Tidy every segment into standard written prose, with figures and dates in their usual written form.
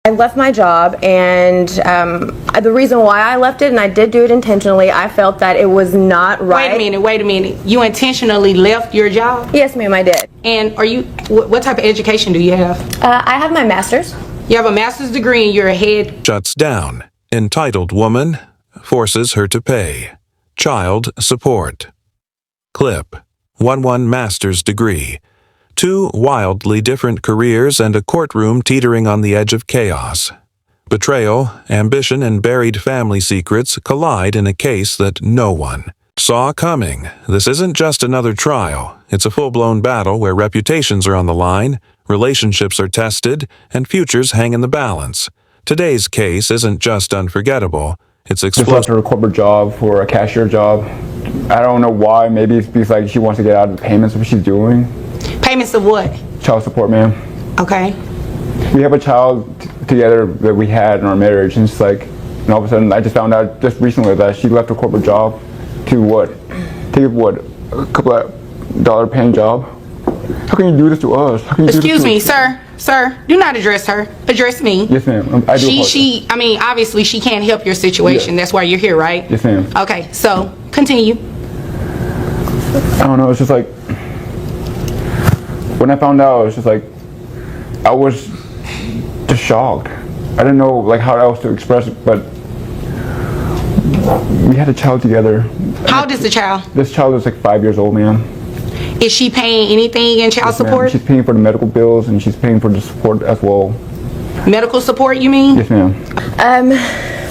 I left my job, and the reason why I left it, and I did do it intentionally, I felt that it was not right. Wait a minute. You intentionally left your job? Yes, ma'am, I did. And what type of education do you have? I have my master's. You have a master's degree and you're a head... Shuts down. Entitled woman forces her to pay. Child support. Clip. 1 master's degree. 2 wildly different careers and a courtroom teetering on the edge of chaos. Betrayal, ambition, and buried family secrets collide in a case that no one saw coming. This isn't just another trial. It's a full-blown battle where reputations are on the line, relationships are tested, and futures hang in the balance. Today's case isn't just unforgettable. It's Just left her corporate job for a cashier job. I don't know why. Maybe it's because like she wants to get out of the payments of what she's doing. Payments of what? Child support, ma'am. Okay. We have a child together that we had in our marriage, and it's like, and all of a sudden I just found out just recently that she left her corporate job to a couple of dollar paying job. How can you do this to us? How can you Excuse me, sir. Sir, do not address her. Address me. Yes, ma'am. I do. I mean, obviously she can't help your situation. Yes. That's why you're here, right? Yes, ma'am. Okay, so continue. I don't know. It's just like when I found out, it's just like I was just shocked. I didn't know like how else to express it, but we had a child together. How old is the child? This child is like 5 years old, ma'am. Is she paying anything in child support? She's paying for the medical bills and she's paying for the support as well. Medical support, you mean? Yes, ma'am.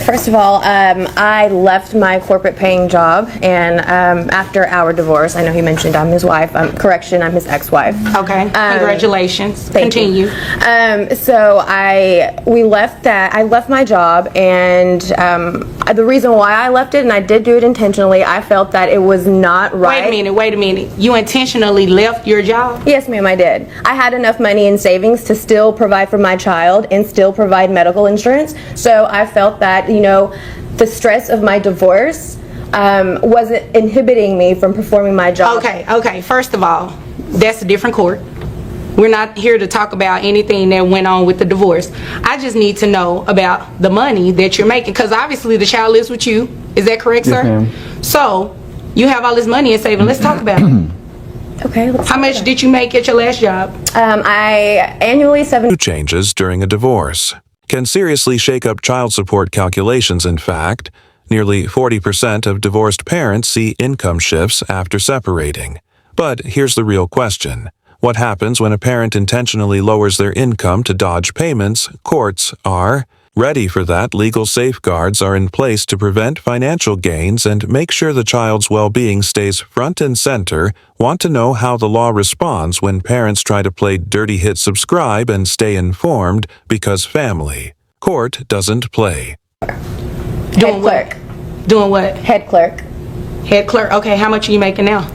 First of all, I left my corporate paying job, and after our divorce, I know he mentioned I'm his wife. Correction, I'm his ex-wife. Okay. Congratulations. Thank Continue. You. So I left my job, and the reason why I left it, and I did do it intentionally, I felt that it was not right. Wait a minute. You intentionally left your job? Yes, ma'am, I did. I had enough money in savings to still provide for my child and still provide medical insurance. So I felt that, the stress of my divorce wasn't inhibiting me from performing my job. Okay. First of all, that's a different court. We're not here to talk about anything that went on with the divorce. I just need to know about the money that you're making, because obviously the child lives with you. Is that correct, yes, sir? Ma'am. So you have all this money in saving. Let's talk about it. Okay. How much did you make at your last job? I annually changes during a divorce can seriously shake up child support calculations. In fact, nearly 40% of divorced parents see income shifts after separating. But here's the real question. What happens when a parent intentionally lowers their income to dodge payments? Courts are ready for that. Legal safeguards are in place to prevent financial gains and make sure the child's well-being stays front and center. Want to know how the law responds when parents try to play dirty? Hit subscribe and stay informed, because family court doesn't play. Doing what? Doing what? Head clerk. Head clerk. Okay, how much are you making now?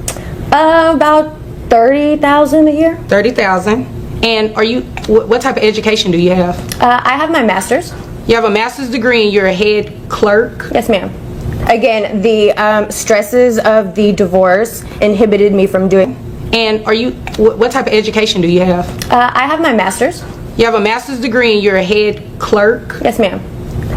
About $30,000 a year. $30,000. And what type of education do you have? I have my master's. You have a master's degree and you're a head clerk? Yes, ma'am. Again, the stresses of the divorce inhibited me from doing. And what type of education do you have? I have my master's. You have a master's degree and you're a head clerk? Yes, ma'am.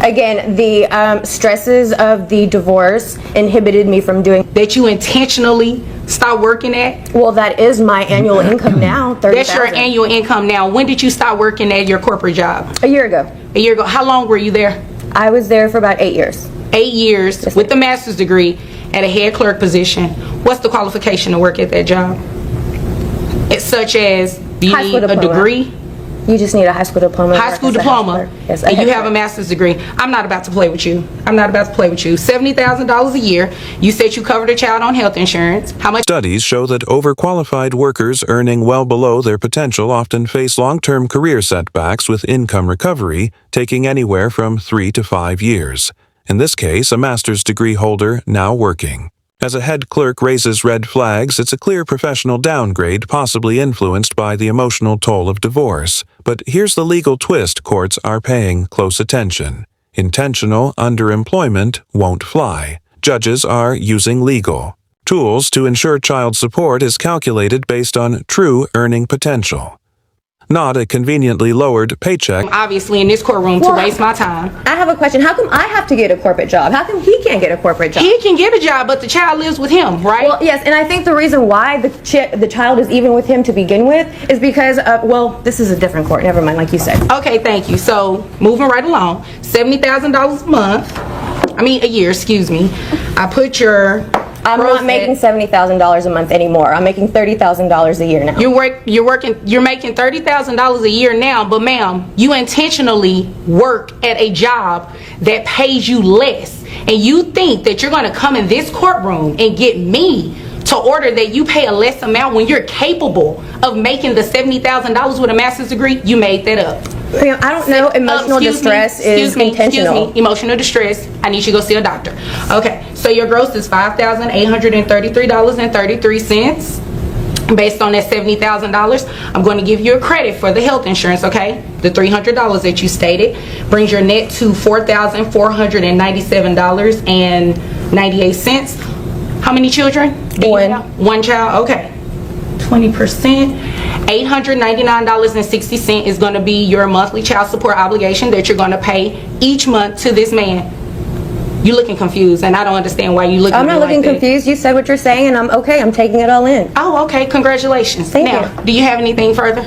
Again, the stresses of the divorce inhibited me from doing. That you intentionally stop working at? Well, that is my annual income now, $30,000. That's your annual income now. When did you stop working at your corporate job? A year ago. A year ago. How long were you there? I was there for about 8 years. 8 years, yes, with the master's degree at a head clerk position. What's the qualification to work at that job? It's such as, do you need a degree? You just need a high school diploma. High school diploma. Yes, and you have a master's degree. I'm not about to play with you. $70,000 a year. You said you covered a child on health insurance. How much? Studies show that overqualified workers earning well below their potential often face long-term career setbacks, with income recovery taking anywhere from 3 to 5 years. In this case, a master's degree holder now working as a head clerk raises red flags. It's a clear professional downgrade, possibly influenced by the emotional toll of divorce. But here's the legal twist courts are paying close attention. Intentional underemployment won't fly. Judges are using legal tools to ensure child support is calculated based on true earning potential. not a conveniently lowered paycheck. Obviously in this courtroom to waste my time. I have a question. How come I have to get a corporate job? How come he can't get a corporate job? He can get a job, but the child lives with him, right? Well, yes, and I think the reason why the child is even with him to begin with is because of, well, this is a different court. Never mind, like you said. Okay, thank you. So moving right along, $70,000 a month. A year, excuse me. I put your. I'm not making $70,000 a month anymore. I'm making $30,000 a year now. You're making $30,000 a year now, but ma'am, you intentionally work at a job that pays you less, and you think that you're going to come in this courtroom and get me to order that you pay a less amount when you're capable of making the $70,000 with a master's degree? You made that up. I don't know. Emotional distress is intentional. Emotional distress. I need you to go see a doctor. Okay, so your gross is $5,833.33. Based on that $70,000, I'm going to give you a credit for the health insurance, okay? The $300 that you stated brings your net to $4,497.98. How many children? One. One child, okay. 20%. $899.60 is going to be your monthly child support obligation that you're going to pay each month to this man. You're looking confused, and I don't understand why you looking at me I'm not looking like that. confused. You said what you're saying, and I'm okay. I'm taking it all in. Oh, okay. Congratulations. Thank now, you. do you have anything further?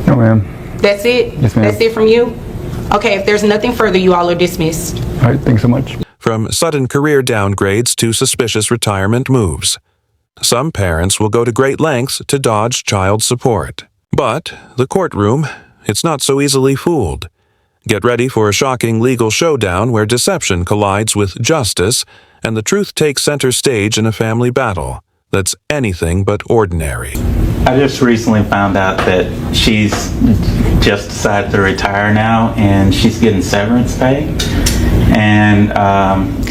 No, ma'am. That's it? Yes, ma'am. That's it from you? Okay, if there's nothing further, you all are dismissed. All right, thanks so much. From sudden career downgrades to suspicious retirement moves, some parents will go to great lengths to dodge child support. But the courtroom, it's not so easily fooled. Get ready for a shocking legal showdown where deception collides with justice and the truth takes center stage in a family battle that's anything but ordinary. I just recently found out that she's just decided to retire now, and she's getting severance pay. And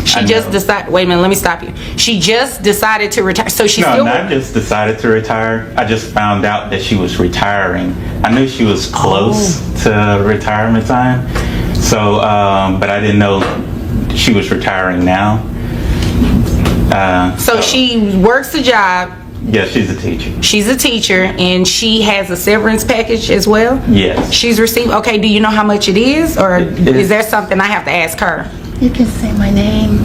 She just decided, wait a minute, let me stop you. She just decided to retire, so she's no, still... not just decided to retire. I just found out that she was retiring. I knew she was close to retirement time, so but I didn't know she was retiring now. So she works a job. Yeah, she's a teacher. She's a teacher, and she has a severance package as well? Yes. She's received, okay, do you know how much it is, or is there something I have to ask her? You can say my name.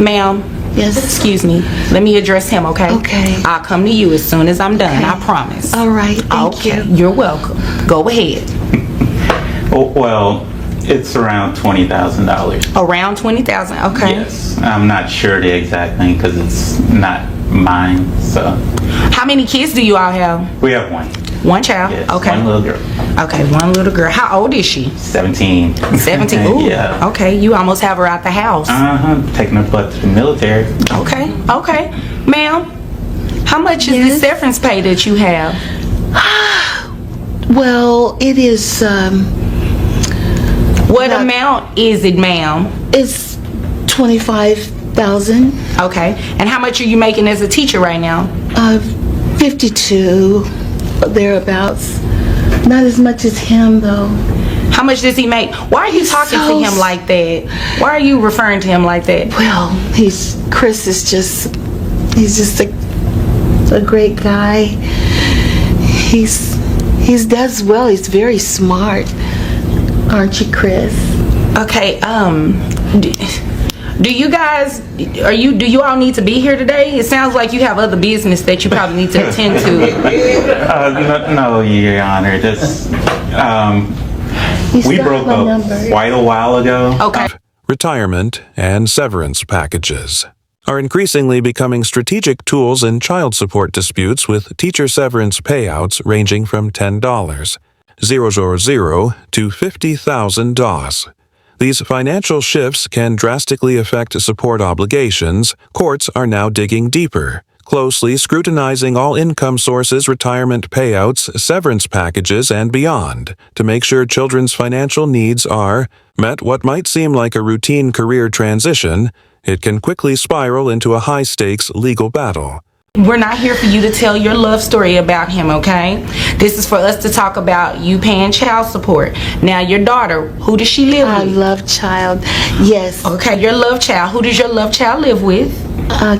Ma'am? Yes. Excuse me. Let me address him, okay? Okay. I'll come to you as soon as I'm done, Okay. I promise. All right, thank Okay, you. you're welcome. Go ahead. Well, it's around $20,000. Around $20,000, okay. Yes. I'm not sure the exact thing because it's not mine, so. How many kids do you all have? We have one. One child? Yes, Okay. one little girl. Okay, one little girl. How old is she? 17. 17? Ooh, Yeah. okay, you almost have her out the house. Taking her butt to the military. Okay, okay. Ma'am, how much is the Yes? severance pay that you have? Well, it is, What About- amount is it, ma'am? it's 25,000, Okay, and how much are you making as a teacher right now? 52, thereabouts. Not as much as him, though. How much does he make? Why are you talking to him like that? Why are you referring to him like that? Well, Chris is just, he's just a great guy. He does well. He's very smart. Aren't you, Chris? Okay, do you guys, do you all need to be here today? It sounds like you have other business that you probably need to attend to. No, Your Honor. Just, You we still broke have my up number. quite a while ago. Okay. Retirement and severance packages are increasingly becoming strategic tools in child support disputes, with teacher severance payouts ranging from $10, 000 to $50,000. These financial shifts can drastically affect support obligations. Courts are now digging deeper, closely scrutinizing all income sources, retirement payouts, severance packages, and beyond, to make sure children's financial needs are met. What might seem like a routine career transition, it can quickly spiral into a high-stakes legal battle. We're not here for you to tell your love story about him, okay? This is for us to talk about you paying child support. Now, your daughter, who does she live I with? love child. Yes. Okay, your love child. Who does your love child live with?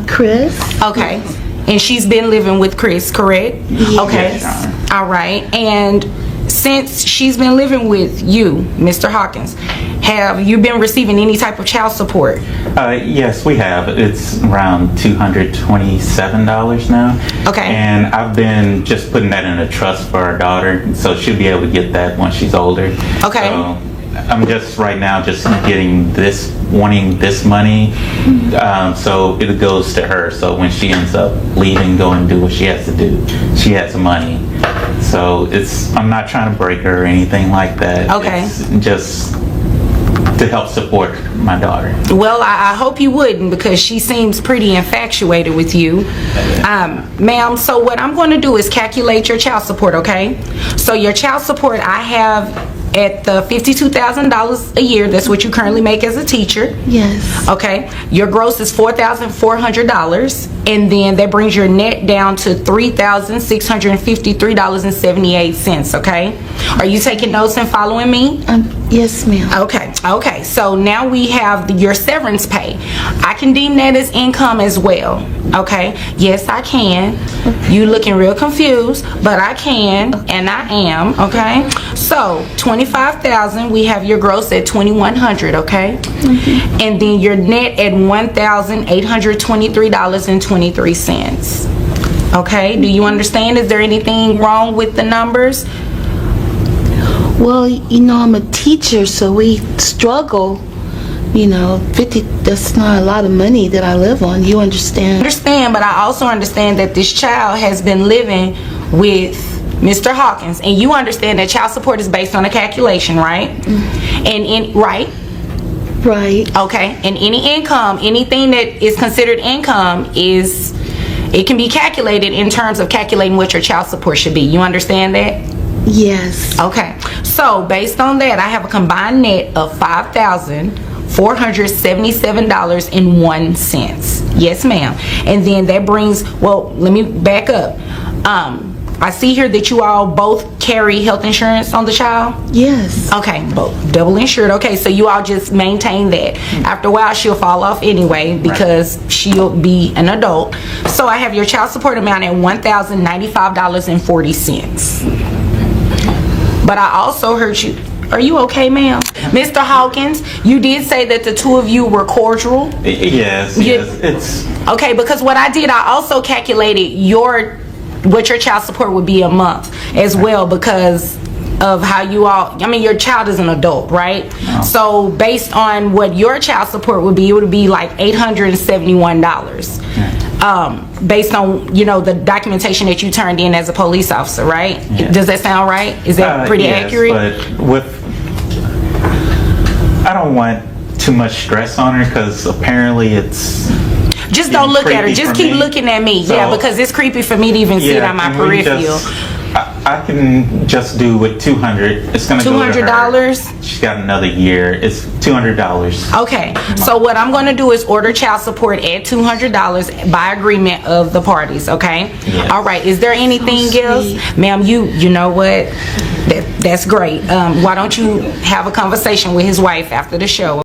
Chris. Okay. And she's been living with Chris, correct? Yes. Okay. Yes, Your Honor. All right. And since she's been living with you, Mr. Hawkins, have you been receiving any type of child support? Yes, we have. It's around $227 now. Okay. And I've been just putting that in a trust for our daughter, so she'll be able to get that once she's older. Okay. So I'm just right now just wanting this money, so it goes to her. So when she ends up leaving, go and do what she has to do, she has the money. So I'm not trying to break her or anything like that. Okay. It's just to help support my daughter. Well, I hope you wouldn't, because she seems pretty infatuated with you. Ma'am, so what I'm going to do is calculate your child support, okay? So your child support I have at the $52,000 a year. That's what you currently make as a teacher. Yes. Okay. Your gross is $4,400, and then that brings your net down to $3,653.78. Okay. Are you taking notes and following me? Yes, ma'am. Okay. So now we have your severance pay. I can deem that as income as well. Okay. Yes, I can. You looking real confused, but I can, and I am. Okay. So $25,000. We have your gross at $2,100. Okay. And then your net at $1,823.23. Okay. Do you understand? Is there anything wrong with the numbers? Well, I'm a teacher, so we struggle. 50, that's not a lot of money that I live on. You understand? But I also understand that this child has been living with Mr. Hawkins, and you understand that child support is based on a calculation, right? Right? Right. Okay. And any income, anything that is considered income it can be calculated in terms of calculating what your child support should be. You understand that? Yes. Okay. So based on that, I have a combined net of $5,477.01. Yes, ma'am. And then that brings, let me back up. I see here that you all both carry health insurance on the child? Yes. Okay, both double insured. Okay, so you all just maintain that. After a while, she'll fall off anyway because she'll be an adult. So I have your child support amount at $1,095.40. But I also heard you. Are you okay, ma'am? Mr. Hawkins, you did say that the two of you were cordial? Yes, it's... Okay, because what I did, I also calculated what your child support would be a month as well, because of how you all, your child is an adult, right? Oh. So based on what your child support would be, it would be like $871. Based on, the documentation that you turned in as a police officer, right? Yeah. Does that sound right? Is that pretty accurate? But I don't want too much stress on her, because apparently it's... Just don't look at her. Just keep looking at me. So, because it's creepy for me to even see it on my peripheral. I can just do with $200. It's gonna go to her. $200? She's got another year. It's $200. Okay. So what I'm going to do is order child support at $200 by agreement of the parties. Okay. Yes. All right. Is there anything else, ma'am? You know what? That's great. Why don't you have a conversation with his wife after the show?